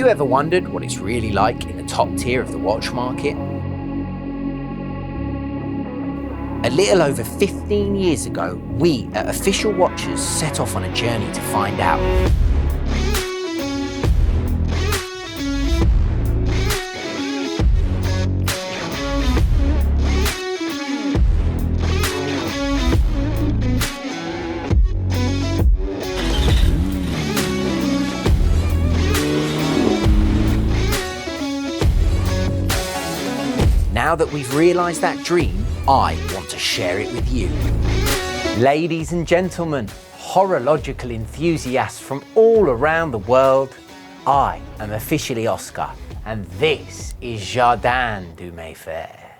you ever wondered what it's really like in the top tier of the watch market? A little over 15 years ago, we at Official Watches set off on a journey to find out. Now that we've realised that dream, I want to share it with you. Ladies and gentlemen, horological enthusiasts from all around the world, I am officially Oscar, and this is Jardin Du Mayfair.